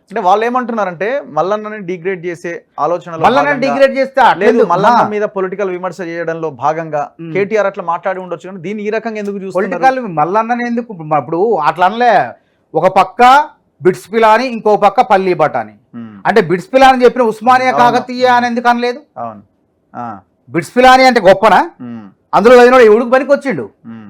అంటే వాళ్ళు ఏమంటున్నారంటే మల్లన్నని డిగ్రేడ్ చేసే ఆలోచనలో మల్లన్నని డిగ్రేడ్ చేస్తే లేదు మల్లన్న మీద పొలిటికల్ విమర్శ చేయడంలో భాగంగా కేటీఆర్ అట్లా మాట్లాడి ఉండొచ్చు కానీ దీన్ని ఈ రకంగా ఎందుకు చూస్తున్నారు? పొలిటికల్ మల్లన్నని ఎందుకు ఇప్పుడు అట్లా అనలే, ఒక పక్క బిట్స్ పిలాని ఇంకో పక్క పల్లి బఠాని. అంటే బిట్స్ పిలాని చెప్పిన ఉస్మానియా కాకతీయ అని ఎందుకు అనలేదు? అవును, బిట్స్ పిలాని అంటే గొప్పనా? అందులో చదివినోడు ఎవడికి పనికి వచ్చిండు?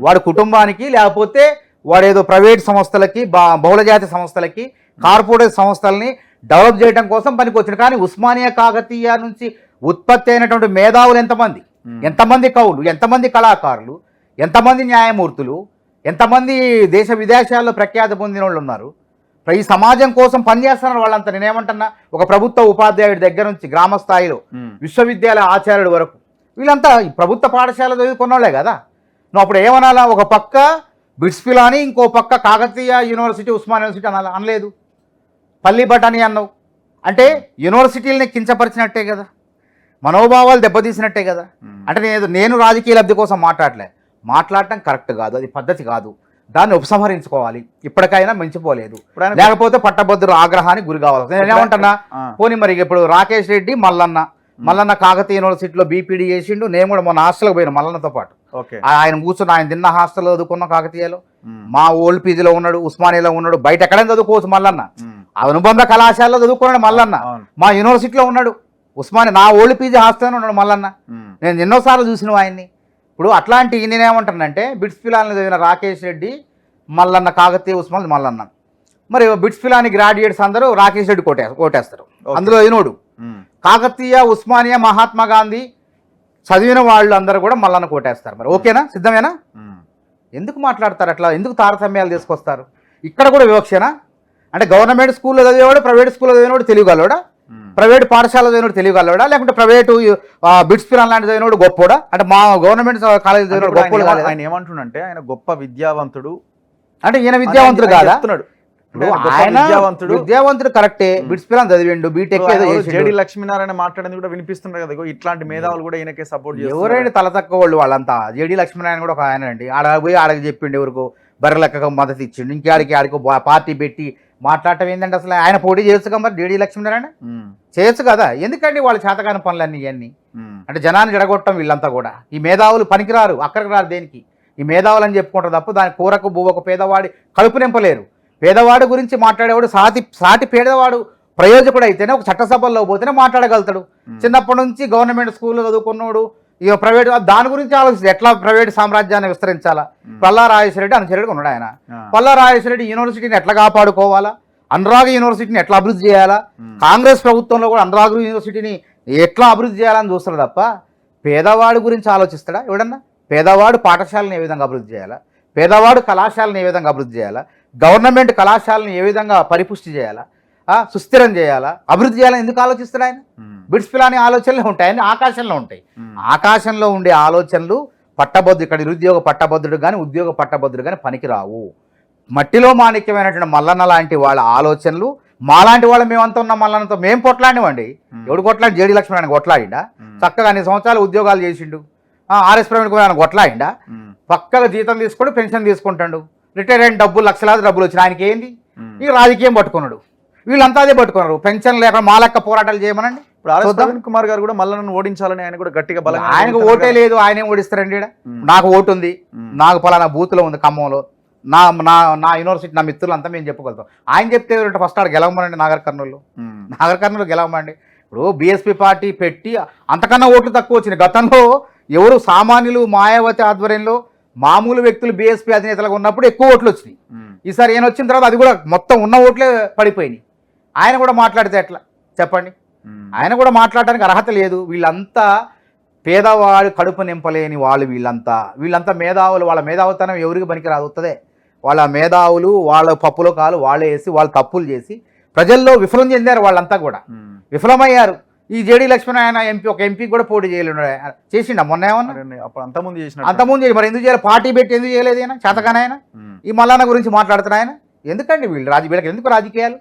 వాడు కుటుంబానికి, లేకపోతే వాడు ఏదో ప్రైవేట్ సంస్థలకి, బహుళజాతి సంస్థలకి, కార్పొరేట్ సంస్థలని డెవలప్ చేయడం కోసం పనికి వచ్చిండు. కానీ ఉస్మానియా కాకతీయ నుంచి ఉత్పత్తి అయినటువంటి మేధావులు ఎంతమంది, ఎంతమంది కవులు, ఎంతమంది కళాకారులు, ఎంతమంది న్యాయమూర్తులు, ఎంతమంది దేశ విదేశాల్లో ప్రఖ్యాతి పొందిన వాళ్ళు ఉన్నారు. ఈ సమాజం కోసం పనిచేస్తున్నారు వాళ్ళంతా. నేనేమంటున్నా, ఒక ప్రభుత్వ ఉపాధ్యాయుడి దగ్గర నుంచి గ్రామ స్థాయిలో విశ్వవిద్యాలయ ఆచార్యుడి వరకు వీళ్ళంతా ప్రభుత్వ పాఠశాల చదువుకున్న వాళ్ళే కదా. నువ్వు అప్పుడు ఏమనాలా? ఒక పక్క బిట్స్ పిలాని, ఇంకో పక్క కాకతీయ యూనివర్సిటీ, ఉస్మానియా యూనివర్సిటీ అనాలా? అనలేదు. పల్లి బఠానీ అన్నావు అంటే యూనివర్సిటీలని కించపరిచినట్టే కదా, మనోభావాలు దెబ్బతీసినట్టే కదా. అంటే నేను రాజకీయ లబ్ధి కోసం మాట్లాడటం కరెక్ట్ కాదు, అది పద్ధతి కాదు. దాన్ని ఉపసంహరించుకోవాలి. ఇప్పటికైనా మించిపోలేదు, లేకపోతే పట్టభద్రుల ఆగ్రహానికి గురి కావాలి. నేను ఏమంటున్నా, పోనీ మరి ఇప్పుడు రాకేష్ రెడ్డి మల్లన్న కాకతీయ యూనివర్సిటీలో బీపీడీ చేసిండు. నేను కూడా మొన్న హాస్టల్కి పోయినా మల్లన్నతో పాటు. ఆయన కూర్చొని ఆయన తిన్న హాస్టల్లో చదువుకున్న కాకతీయలో, మా ఓల్డ్ పీజీలో ఉన్నాడు, ఉస్మానియాలో ఉన్నాడు, బయట ఎక్కడైనా చదువుకోవచ్చు మల్లన్న. అనుబంధ కళాశాలలో చదువుకున్నాడు మల్లన్న. మా యూనివర్సిటీలో ఉన్నాడు ఉస్మానియా, నా ఓల్డ్ పీజీ హాస్టల్లో ఉన్నాడు మల్లన్న. నేను ఎన్నోసార్లు చూసిన ఆయన్ని. ఇప్పుడు అట్లాంటి నేనేమంటానంటే, బిట్స్ పిలాని చదివిన రాకేష్ రెడ్డి, మల్లన్న కాకతీయ, ఉస్మాన్ మల్లన్న. మరి బిట్స్ పిలాని గ్రాడ్యుయేట్స్ అందరూ రాకేష్ రెడ్డి కోటేస్తారు. అందులో అయినోడు కాకతీయ, ఉస్మానియా, మహాత్మా గాంధీ చదివిన వాళ్ళు అందరూ కూడా మల్లన్న కోటేస్తారు. మరి ఓకేనా, సిద్ధమేనా? ఎందుకు మాట్లాడతారు అట్లా? ఎందుకు తారతమ్యాలు తీసుకొస్తారు? ఇక్కడ కూడా వివక్షనా? అంటే గవర్నమెంట్ స్కూల్లో చదివేవాడు, ప్రైవేట్ స్కూల్లో చదివినవాడు తెలియగలవాడా? ప్రైవేట్ పాఠశాల చదివినోడు తెలియగలవాడా? లేకుంటే ప్రైవేటు బిట్స్ పిలాన్ లాంటి చదివినోడు గొప్పోడా? అంటే మా గవర్నమెంట్ కాలేజ్ చదివినోడు గొప్ప? ఆయన ఏమంటున్నాడంటే ఆయన గొప్ప విద్యావంతుడు అంటే ఈయన విద్యావంతుడు కాదా? ఆయన విద్యావంతుడు కరెక్టే, బిట్స్ పిలాన్ చదివిండు, బీటెక్. జేడి లక్ష్మీనారాయణ మాట్లాడింది కూడా వినిపిస్తున్నారు కదా, ఇట్లాంటి మేధావులు కూడా ఈయనకే సపోర్ట్ చేస్తారు. ఎవరైనా తల తక్కువ వాళ్ళు వాళ్ళంతా. జేడి లక్ష్మీనారాయణ కూడా ఒక ఆయన అండి. పోయి ఆడకి చెప్పిండు, ఎవరికో బర్రెలెక్కకు మద్దతు ఇచ్చిండు, ఇంకాడికో పార్టీ పెట్టి మాట్లాడటం ఏంటంటే అసలు ఆయన పోటీ చేయొచ్చు కదా మరి జేడీ లక్ష్మీనారాయణ? చేయొచ్చు కదా. ఎందుకండి వాళ్ళ చేతకాని పనులన్నీ ఇవన్నీ? అంటే జనాన్ని జడగొట్టడం వీళ్ళంతా కూడా. ఈ మేధావులు పనికిరారు, అక్కడికి రారు దేనికి. ఈ మేధావులు అని చెప్పుకుంటారు తప్ప దాని కూరకు బువ్వకు పేదవాడి కడుపు నింపలేరు. పేదవాడి గురించి మాట్లాడేవాడు సాటి పేదవాడు ప్రయోజకుడు అయితేనే, ఒక చట్టసభల్లో పోతేనే మాట్లాడగలుగుతాడు. చిన్నప్పటి నుంచి గవర్నమెంట్ స్కూల్లో చదువుకున్నాడు, ఇక ప్రైవేట్ దాని గురించి ఆలోచిస్తుంది, ఎట్లా ప్రైవేట్ సామ్రాజ్యాన్ని విస్తరించాలా. పల్లా రాజేశ్వరరెడ్డి అనుచరుడుగా ఉన్నాడు ఆయన. పల్లా రాజేశ్వరరెడ్డి యూనివర్సిటీని ఎట్లా కాపాడుకోవాలా, అనురాగ్ యూనివర్సిటీని ఎట్లా అభివృద్ధి చేయాలా, కాంగ్రెస్ ప్రభుత్వంలో కూడా అనురాగ్ యూనివర్సిటీని ఎట్లా అభివృద్ధి చేయాలని చూస్తాడు తప్ప పేదవాడి గురించి ఆలోచిస్తాడా ఎవడన్నా? పేదవాడు పాఠశాలను ఏ విధంగా అభివృద్ధి చేయాలా, పేదవాడు కళాశాలను ఏ విధంగా అభివృద్ధి చేయాలా, గవర్నమెంట్ కళాశాలను ఏ విధంగా పరిపుష్టి చేయాలా, సుస్థిరం చేయాలా, అభివృద్ధి చేయాలని ఎందుకు ఆలోచిస్తాడు ఆయన? బిట్స్ పిలాని ఆలోచనలు ఉంటాయని ఆకాశంలో ఉంటాయి. ఆకాశంలో ఉండే ఆలోచనలు ఇక్కడ నిరుద్యోగ పట్టభద్రుడు కానీ ఉద్యోగ పట్టభద్రుడు కానీ పనికిరావు. మట్టిలో మాణిక్యమైనటువంటి మల్లన్న లాంటి వాళ్ళ ఆలోచనలు, మాలాంటి వాళ్ళు మేమంతా ఉన్న మల్లన్నతో మేము కొట్లాడివ్వండి. ఎవడు కొట్లాడి? జేడీ లక్ష్మణ్ కొట్లాడిండా? చక్కగా అన్ని సంవత్సరాలు ఉద్యోగాలు చేసిండు. ఆర్ఎస్ ప్రవీణ్ కుమార్ కొట్లాడిండా? పక్కగా జీతం తీసుకొని పెన్షన్ తీసుకుంటాడు, రిటైర్ అయిన డబ్బులు లక్షలాది డబ్బులు వచ్చిన ఆయనకి ఏంది? ఈ రాజకీయం పట్టుకున్నాడు. వీళ్ళంతా అదే పట్టుకున్నారు. పెన్షన్ లేక మా లెక్క పోరాటాలు చేయమనండి. ప్రవీణ్ కుమార్ గారు కూడా మల్లన్నను ఓడించాలని ఆయన కూడా గట్టిగా బలంగా. ఆయనకు ఓటే లేదు, ఆయన ఏం ఓడిస్తారండి? నాకు ఓటు ఉంది, నాకు పలానా బూత్లో ఉంది ఖమ్మంలో, నా యూనివర్సిటీ, నా మిత్రులు అంతా మేము చెప్పుకోగలుగుతాం. ఆయన చెప్తే ఫస్ట్ ఆడ గెలవమండి, నాగర్ కర్నూలు గెలవమండి. ఇప్పుడు బీఎస్పీ పార్టీ పెట్టి అంతకన్నా ఓట్లు తక్కువ వచ్చినాయి. గతంలో ఎవరు సామాన్యులు మాయావతి ఆధ్వర్యంలో మామూలు వ్యక్తులు బీఎస్పీ అధినేతలుగా ఉన్నప్పుడు ఎక్కువ ఓట్లు వచ్చినాయి. ఈసారి ఈయన వచ్చిన తర్వాత అది కూడా మొత్తం ఉన్న ఓట్లే పడిపోయినాయి. ఆయన కూడా మాట్లాడితే ఎట్లా చెప్పండి? ఆయన కూడా మాట్లాడడానికి అర్హత లేదు. వీళ్ళంతా పేదవాడు కడుపు నింపలేని వాళ్ళు. వీళ్ళంతా మేధావులు. వాళ్ళ మేధావుతనం ఎవరికి పనికిరాదు. వస్తుందే వాళ్ళ మేధావులు, వాళ్ళ పప్పులో కాలు వాళ్ళే వేసి వాళ్ళు తప్పులు చేసి ప్రజల్లో విఫలం చెందారు. వాళ్ళంతా కూడా విఫలమయ్యారు. ఈ జేడీ లక్ష్మణ్ ఆయన ఒక ఎంపీ కూడా పోటీ చేయలేడు. చేసిండ మొన్న ఏమన్నా? అంతకుముందు చేసి మరి ఎందుకు చేయలేదు? పార్టీ పెట్టి ఎందుకు చేయలేదు ఆయన? చేతగానే ఆయన ఈ మల్లన్న గురించి మాట్లాడుతున్నా ఆయన. ఎందుకండి వీళ్ళకి ఎందుకు రాజకీయాలు?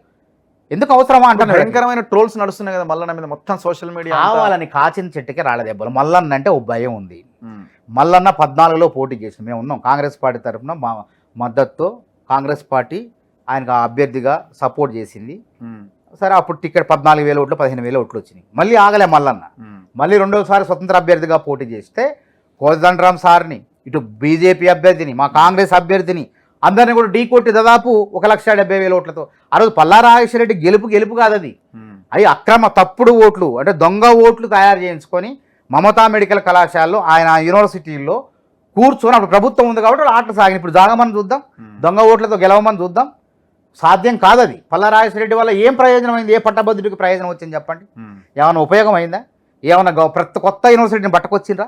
ఎందుకు అవసరమా అంటే భయంకరమైన ట్రోల్స్ నడుస్తున్నాయి కదా మల్లన్న మీద మొత్తం సోషల్ మీడియా. కావాలని కాచిన చెట్టుకే రాళ్ళదెబ్బలు. మల్లన్న అంటే ఓ భయం ఉంది. మల్లన్న 14లో పోటీ చేసింది. మేము ఉన్నాం కాంగ్రెస్ పార్టీ తరఫున, మా మద్దతుతో కాంగ్రెస్ పార్టీ ఆయనకు అభ్యర్థిగా సపోర్ట్ చేసింది. సరే అప్పుడు టికెట్ 14,000 ఓట్లు 15,000 ఓట్లు వచ్చినాయి. మళ్ళీ ఆగలే మల్లన్న. మళ్ళీ రెండోసారి స్వతంత్ర అభ్యర్థిగా పోటీ చేస్తే కోదండరాం సార్ని, ఇటు బీజేపీ అభ్యర్థిని, మా కాంగ్రెస్ అభ్యర్థిని అందరినీ కూడా ఢీ కొట్టి దాదాపు 1,70,000 ఓట్లతో ఆ రోజు పల్లా రాజేశ్వరరెడ్డి గెలుపు కాదు అది. అవి అక్రమ తప్పుడు ఓట్లు అంటే దొంగ ఓట్లు తయారు చేయించుకొని మమతా మెడికల్ కళాశాలలో ఆయన యూనివర్సిటీల్లో కూర్చొని అప్పుడు ప్రభుత్వం ఉంది కాబట్టి ఆటలు సాగిన. ఇప్పుడు జాగమని చూద్దాం, దొంగ ఓట్లతో గెలవమని చూద్దాం. సాధ్యం కాదు అది. పల్లా రాజేశ్వరరెడ్డి వల్ల ఏం ప్రయోజనం అయింది? ఏ పట్టభద్రుడికి ప్రయోజనం వచ్చింది చెప్పండి? ఏమైనా ఉపయోగం అయిందా? ఏమైనా ప్రతి కొత్త యూనివర్సిటీని పట్టుకొచ్చిండ్రా?